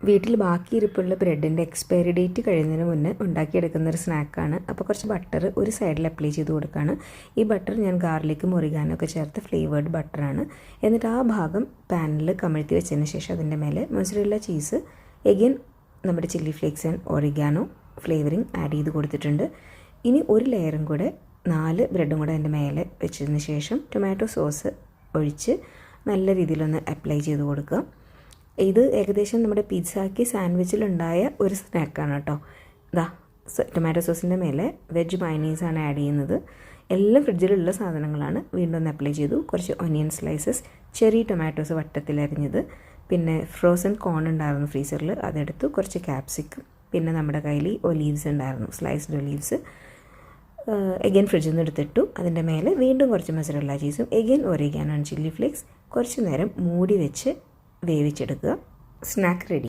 വീട്ടിൽ ബാക്കി ഇരിപ്പുള്ള ബ്രെഡിൻ്റെ എക്സ്പയറി ഡേറ്റ് കഴിയുന്നതിന് മുന്നേ ഉണ്ടാക്കിയെടുക്കുന്ന ഒരു സ്നാക്കാണ്. അപ്പോൾ കുറച്ച് ബട്ടർ ഒരു സൈഡിൽ അപ്ലൈ ചെയ്ത് കൊടുക്കുകയാണ്. ഈ ബട്ടർ ഞാൻ ഗാർലിക്കും ഒറിഗാനോ ഒക്കെ ചേർത്ത് ഫ്ലേവേർഡ് ബട്ടറാണ്. എന്നിട്ട് ആ ഭാഗം പാനിൽ കമഴ്ത്തി വെച്ചതിന് ശേഷം അതിൻ്റെ മേലെ മൊസറല്ല ചീസ്, എഗെയിൻ നമ്മുടെ chilli flakes and oregano flavouring add ചെയ്ത് കൊടുത്തിട്ടുണ്ട്. ഇനി ഒരു ലെയറും കൂടെ 4 ബ്രെഡും കൂടെ അതിൻ്റെ മേലെ വെച്ചതിന് ശേഷം ടൊമാറ്റോ സോസ് ഒഴിച്ച് നല്ല രീതിയിലൊന്ന് അപ്ലൈ ചെയ്ത് കൊടുക്കുക. ഇത് ഏകദേശം നമ്മുടെ പിസ്സയ്ക്ക് സാൻഡ്വിച്ചിലുണ്ടായ ഒരു സ്നാക്കാണ് കേട്ടോ. ഇതാ ടൊമാറ്റോ സോസിൻ്റെ മേലെ വെജ് മയണീസാണ് ആഡ് ചെയ്യുന്നത്. എല്ലാം ഫ്രിഡ്ജിലുള്ള സാധനങ്ങളാണ്. വീണ്ടും ഒന്ന് അപ്ലൈ ചെയ്തു. കുറച്ച് ഒനിയൻ സ്ലൈസസ്, ചെറി ടൊമാറ്റോസ് വട്ടത്തിലരിഞ്ഞത്, പിന്നെ ഫ്രോസൺ കോൺ ഉണ്ടായിരുന്നു ഫ്രീസറിൽ, അതെടുത്തു. കുറച്ച് ക്യാപ്സിക്കം, പിന്നെ നമ്മുടെ കയ്യിൽ ഒലീവ്സ് ഉണ്ടായിരുന്നു, സ്ലൈസ്ഡ് ഒലീവ്സ്. എഗെയിൻ ഫ്രിഡ്ജിൽ നിന്ന് എടുത്തിട്ടു. അതിൻ്റെ മേലെ വീണ്ടും കുറച്ച് മൊസറല്ല ചീസും again oregano and chilli flakes കുറച്ച് നേരം മൂടി വെച്ച് വേവിച്ചെടുക്കുക. Snack ready.